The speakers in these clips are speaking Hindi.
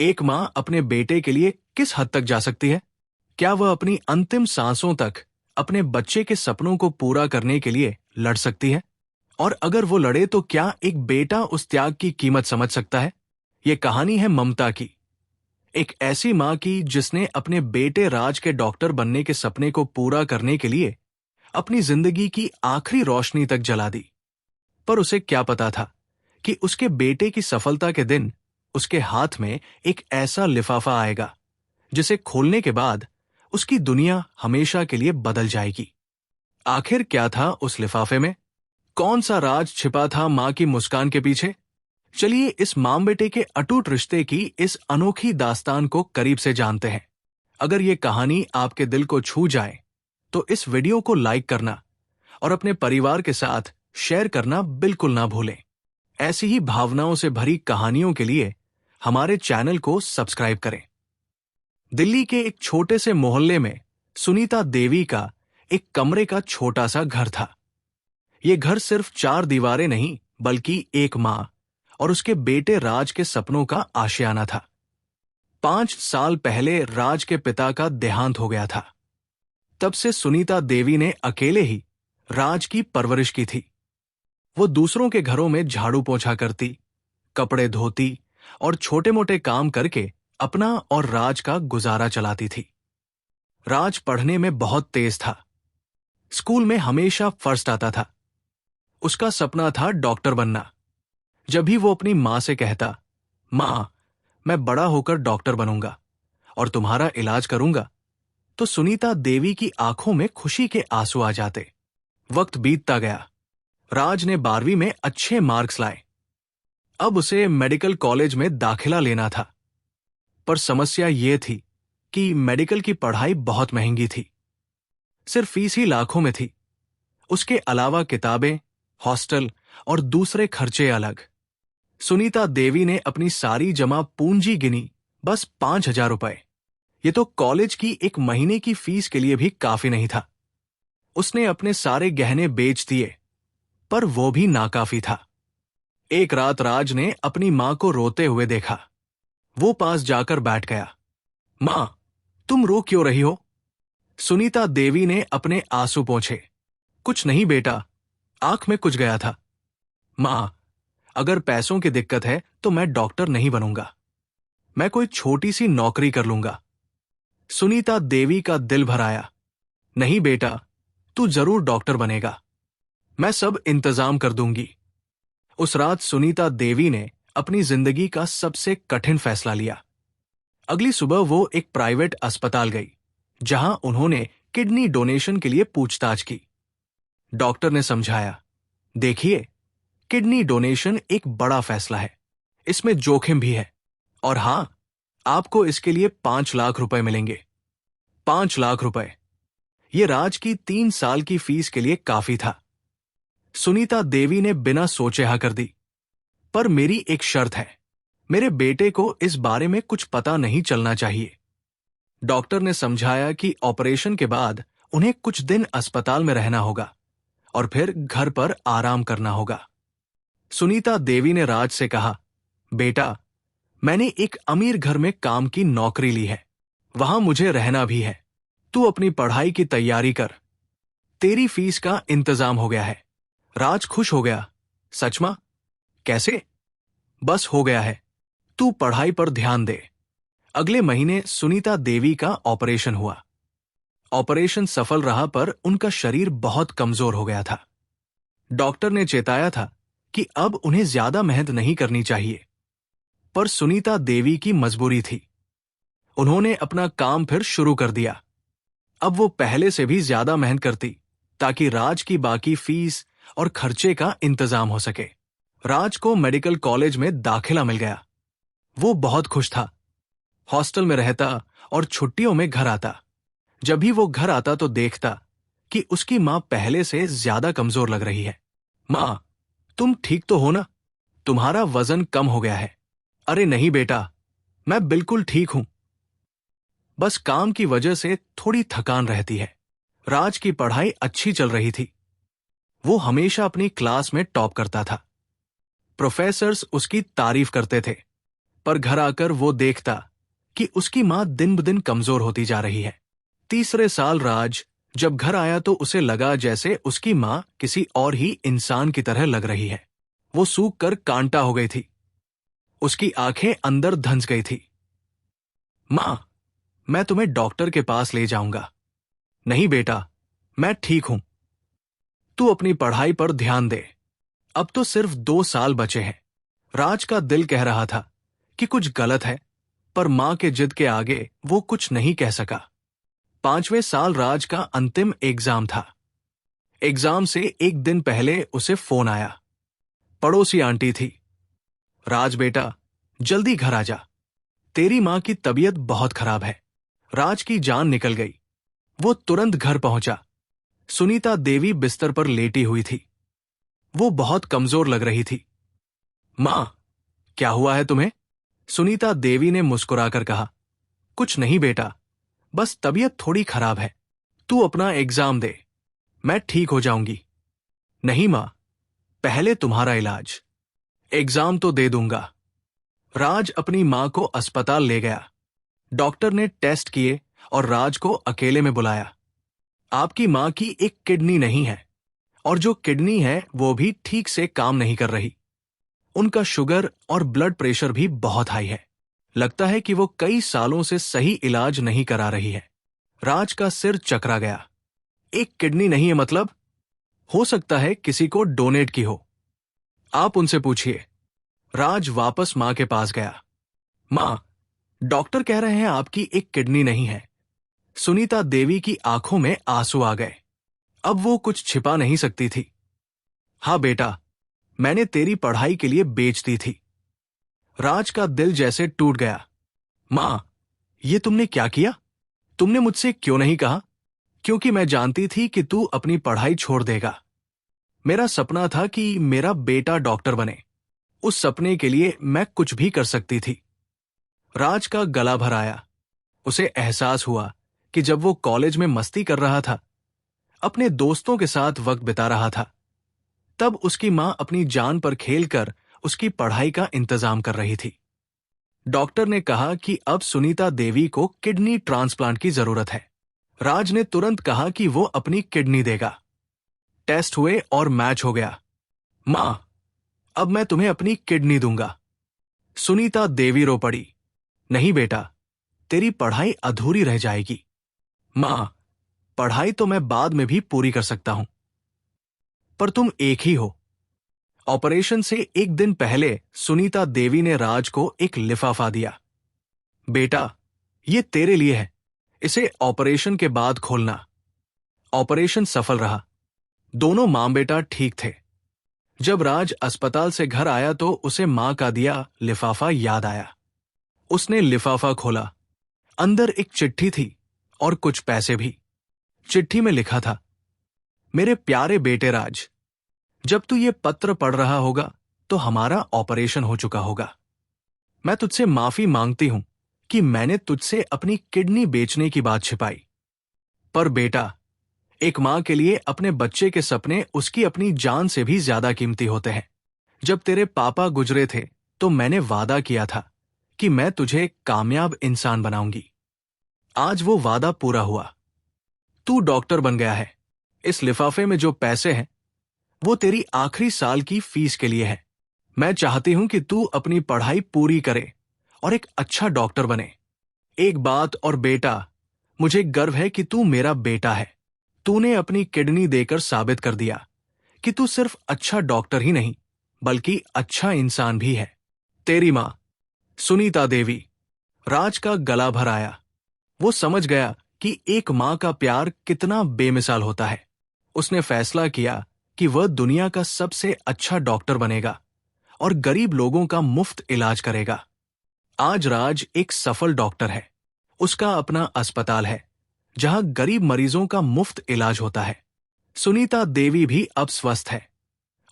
एक माँ अपने बेटे के लिए किस हद तक जा सकती है? क्या वह अपनी अंतिम सांसों तक अपने बच्चे के सपनों को पूरा करने के लिए लड़ सकती है? और अगर वो लड़े तो क्या एक बेटा उस त्याग की कीमत समझ सकता है? ये कहानी है ममता की, एक ऐसी माँ की जिसने अपने बेटे राज के डॉक्टर बनने के सपने को पूरा करने के लिए अपनी जिंदगी की आखिरी रोशनी तक जला दी। पर उसे क्या पता था कि उसके बेटे की सफलता के दिन उसके हाथ में एक ऐसा लिफाफा आएगा जिसे खोलने के बाद उसकी दुनिया हमेशा के लिए बदल जाएगी। आखिर क्या था उस लिफाफे में? कौन सा राज छिपा था मां की मुस्कान के पीछे? चलिए इस मां बेटे के अटूट रिश्ते की इस अनोखी दास्तान को करीब से जानते हैं। अगर ये कहानी आपके दिल को छू जाए तो इस वीडियो को लाइक करना और अपने परिवार के साथ शेयर करना बिल्कुल ना भूलें। ऐसी ही भावनाओं से भरी कहानियों के लिए हमारे चैनल को सब्सक्राइब करें। दिल्ली के एक छोटे से मोहल्ले में सुनीता देवी का एक कमरे का छोटा सा घर था। ये घर सिर्फ 4 दीवारें नहीं बल्कि एक मां और उसके बेटे राज के सपनों का आशियाना था। 5 साल पहले राज के पिता का देहांत हो गया था। तब से सुनीता देवी ने अकेले ही राज की परवरिश की थी। वो दूसरों के घरों में झाड़ू पोंछा करती, कपड़े धोती और छोटे मोटे काम करके अपना और राज का गुजारा चलाती थी। राज पढ़ने में बहुत तेज था। स्कूल में हमेशा फर्स्ट आता था। उसका सपना था डॉक्टर बनना। जब भी वो अपनी मां से कहता, मां, मैं बड़ा होकर डॉक्टर बनूंगा और तुम्हारा इलाज करूंगा, तो सुनीता देवी की आंखों में खुशी के आंसू आ जाते। वक्त बीतता गया। राज ने 12वीं में अच्छे मार्क्स लाए। अब उसे मेडिकल कॉलेज में दाखिला लेना था। पर समस्या ये थी कि मेडिकल की पढ़ाई बहुत महंगी थी। सिर्फ फीस ही लाखों में थी। उसके अलावा किताबें, हॉस्टल और दूसरे खर्चे अलग। सुनीता देवी ने अपनी सारी जमा पूंजी गिनी, बस 5,000 रुपए। ये तो कॉलेज की एक महीने की फीस के लिए भी काफी नहीं था। उसने अपने सारे गहने बेच दिए, पर वो भी नाकाफी था। एक रात राज ने अपनी मां को रोते हुए देखा। वो पास जाकर बैठ गया। मां, तुम रो क्यों रही हो? सुनीता देवी ने अपने आंसू पोंछे। कुछ नहीं बेटा, आंख में कुछ गया था। मां, अगर पैसों की दिक्कत है तो मैं डॉक्टर नहीं बनूंगा। मैं कोई छोटी सी नौकरी कर लूंगा। सुनीता देवी का दिल भर आया। नहीं बेटा, तू जरूर डॉक्टर बनेगा। मैं सब इंतजाम कर दूंगी। उस रात सुनीता देवी ने अपनी जिंदगी का सबसे कठिन फैसला लिया। अगली सुबह वो एक प्राइवेट अस्पताल गई, जहां उन्होंने किडनी डोनेशन के लिए पूछताछ की। डॉक्टर ने समझाया, देखिए, किडनी डोनेशन एक बड़ा फैसला है। इसमें जोखिम भी है। और हां, आपको इसके लिए 5 लाख रुपए मिलेंगे। 5 लाख रुपए। ये राज की 3 साल की फीस के लिए काफी था। सुनीता देवी ने बिना सोचे हाँ कर दी। पर मेरी एक शर्त है, मेरे बेटे को इस बारे में कुछ पता नहीं चलना चाहिए। डॉक्टर ने समझाया कि ऑपरेशन के बाद उन्हें कुछ दिन अस्पताल में रहना होगा और फिर घर पर आराम करना होगा। सुनीता देवी ने राज से कहा, बेटा, मैंने एक अमीर घर में काम की नौकरी ली है। वहां मुझे रहना भी है। तू अपनी पढ़ाई की तैयारी कर। तेरी फीस का इंतजाम हो गया है। राज खुश हो गया। सच मां? कैसे? बस हो गया है। तू पढ़ाई पर ध्यान दे। अगले महीने सुनीता देवी का ऑपरेशन हुआ। ऑपरेशन सफल रहा, पर उनका शरीर बहुत कमजोर हो गया था। डॉक्टर ने चेताया था कि अब उन्हें ज्यादा मेहनत नहीं करनी चाहिए, पर सुनीता देवी की मजबूरी थी। उन्होंने अपना काम फिर शुरू कर दिया। अब वो पहले से भी ज्यादा मेहनत करती ताकि राज की बाकी फीस और खर्चे का इंतजाम हो सके। राज को मेडिकल कॉलेज में दाखिला मिल गया। वो बहुत खुश था। हॉस्टल में रहता और छुट्टियों में घर आता। जब भी वो घर आता तो देखता कि उसकी मां पहले से ज्यादा कमजोर लग रही है। मां, तुम ठीक तो हो ना? तुम्हारा वजन कम हो गया है। अरे नहीं बेटा, मैं बिल्कुल ठीक हूं। बस काम की वजह से थोड़ी थकान रहती है। राज की पढ़ाई अच्छी चल रही थी। वो हमेशा अपनी क्लास में टॉप करता था। प्रोफेसर्स उसकी तारीफ करते थे, पर घर आकर वो देखता कि उसकी मां दिन ब दिन कमजोर होती जा रही है। तीसरे साल राज जब घर आया तो उसे लगा जैसे उसकी मां किसी और ही इंसान की तरह लग रही है। वो सूख कर कांटा हो गई थी। उसकी आंखें अंदर धंस गई थी। मां, मैं तुम्हें डॉक्टर के पास ले जाऊंगा। नहीं बेटा, मैं ठीक हूं। तू अपनी पढ़ाई पर ध्यान दे। अब तो सिर्फ 2 साल बचे हैं। राज का दिल कह रहा था कि कुछ गलत है, पर मां के जिद के आगे वो कुछ नहीं कह सका। 5वें साल राज का अंतिम एग्जाम था। एग्जाम से एक दिन पहले उसे फोन आया। पड़ोसी आंटी थी। राज बेटा, जल्दी घर आ जा। तेरी मां की तबीयत बहुत खराब है। राज की जान निकल गई। वो तुरंत घर पहुंचा। सुनीता देवी बिस्तर पर लेटी हुई थी। वो बहुत कमजोर लग रही थी। मां, क्या हुआ है तुम्हें? सुनीता देवी ने मुस्कुराकर कहा। कुछ नहीं बेटा, बस तबीयत थोड़ी खराब है। तू अपना एग्जाम दे, मैं ठीक हो जाऊंगी। नहीं मां, पहले तुम्हारा इलाज। एग्जाम तो दे दूंगा। राज अपनी मां को अस्पताल ले गया। डॉक्टर ने टेस्ट किए और राज को अकेले में बुलाया। आपकी मां की एक किडनी नहीं है, और जो किडनी है वो भी ठीक से काम नहीं कर रही। उनका शुगर और ब्लड प्रेशर भी बहुत हाई है। लगता है कि वो कई सालों से सही इलाज नहीं करा रही है। राज का सिर चकरा गया। एक किडनी नहीं है मतलब? हो सकता है किसी को डोनेट की हो। आप उनसे पूछिए। राज वापस मां के पास गया। मां, डॉक्टर कह रहे हैं आपकी एक किडनी नहीं है। सुनीता देवी की आंखों में आंसू आ गए। अब वो कुछ छिपा नहीं सकती थी। हाँ बेटा, मैंने तेरी पढ़ाई के लिए बेच दी थी। राज का दिल जैसे टूट गया। मां, ये तुमने क्या किया? तुमने मुझसे क्यों नहीं कहा? क्योंकि मैं जानती थी कि तू अपनी पढ़ाई छोड़ देगा। मेरा सपना था कि मेरा बेटा डॉक्टर बने। उस सपने के लिए मैं कुछ भी कर सकती थी। राज का गला भर आया। उसे एहसास हुआ कि जब वो कॉलेज में मस्ती कर रहा था, अपने दोस्तों के साथ वक्त बिता रहा था, तब उसकी मां अपनी जान पर खेलकर उसकी पढ़ाई का इंतजाम कर रही थी। डॉक्टर ने कहा कि अब सुनीता देवी को किडनी ट्रांसप्लांट की जरूरत है। राज ने तुरंत कहा कि वो अपनी किडनी देगा। टेस्ट हुए और मैच हो गया। मां, अब मैं तुम्हें अपनी किडनी दूंगा। सुनीता देवी रो पड़ी। नहीं बेटा, तेरी पढ़ाई अधूरी रह जाएगी। मां, पढ़ाई तो मैं बाद में भी पूरी कर सकता हूं, पर तुम एक ही हो। ऑपरेशन से एक दिन पहले सुनीता देवी ने राज को एक लिफाफा दिया। बेटा, ये तेरे लिए है। इसे ऑपरेशन के बाद खोलना। ऑपरेशन सफल रहा। दोनों मां बेटा ठीक थे। जब राज अस्पताल से घर आया तो उसे मां का दिया लिफाफा याद आया। उसने लिफाफा खोला। अंदर एक चिट्ठी थी और कुछ पैसे भी। चिट्ठी में लिखा था, मेरे प्यारे बेटे राज, जब तू ये पत्र पढ़ रहा होगा तो हमारा ऑपरेशन हो चुका होगा। मैं तुझसे माफी मांगती हूं कि मैंने तुझसे अपनी किडनी बेचने की बात छिपाई। पर बेटा, एक मां के लिए अपने बच्चे के सपने उसकी अपनी जान से भी ज्यादा कीमती होते हैं। जब तेरे पापा गुजरे थे तो मैंने वादा किया था कि मैं तुझे एक कामयाब इंसान बनाऊंगी। आज वो वादा पूरा हुआ। तू डॉक्टर बन गया है। इस लिफाफे में जो पैसे हैं वो तेरी आखिरी साल की फीस के लिए है। मैं चाहती हूं कि तू अपनी पढ़ाई पूरी करे और एक अच्छा डॉक्टर बने। एक बात और बेटा, मुझे गर्व है कि तू मेरा बेटा है। तूने अपनी किडनी देकर साबित कर दिया कि तू सिर्फ अच्छा डॉक्टर ही नहीं बल्कि अच्छा इंसान भी है। तेरी मां, सुनीता देवी। राज का गला भर आया। वो समझ गया कि एक मां का प्यार कितना बेमिसाल होता है। उसने फैसला किया कि वह दुनिया का सबसे अच्छा डॉक्टर बनेगा और गरीब लोगों का मुफ्त इलाज करेगा। आज राज एक सफल डॉक्टर है। उसका अपना अस्पताल है जहां गरीब मरीजों का मुफ्त इलाज होता है। सुनीता देवी भी अब स्वस्थ है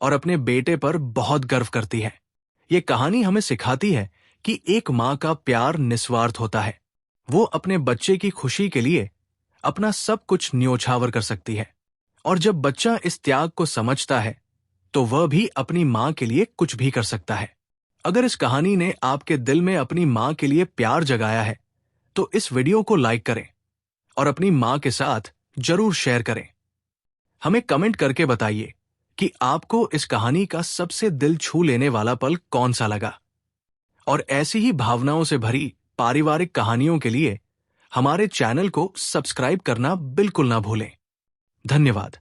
और अपने बेटे पर बहुत गर्व करती है। ये कहानी हमें सिखाती है कि एक मां का प्यार निस्वार्थ होता है। वो अपने बच्चे की खुशी के लिए अपना सब कुछ न्योछावर कर सकती है, और जब बच्चा इस त्याग को समझता है तो वह भी अपनी मां के लिए कुछ भी कर सकता है। अगर इस कहानी ने आपके दिल में अपनी माँ के लिए प्यार जगाया है तो इस वीडियो को लाइक करें और अपनी माँ के साथ जरूर शेयर करें। हमें कमेंट करके बताइए कि आपको इस कहानी का सबसे दिल छू लेने वाला पल कौन सा लगा। और ऐसी ही भावनाओं से भरी पारिवारिक कहानियों के लिए हमारे चैनल को सब्सक्राइब करना बिल्कुल ना भूलें। धन्यवाद।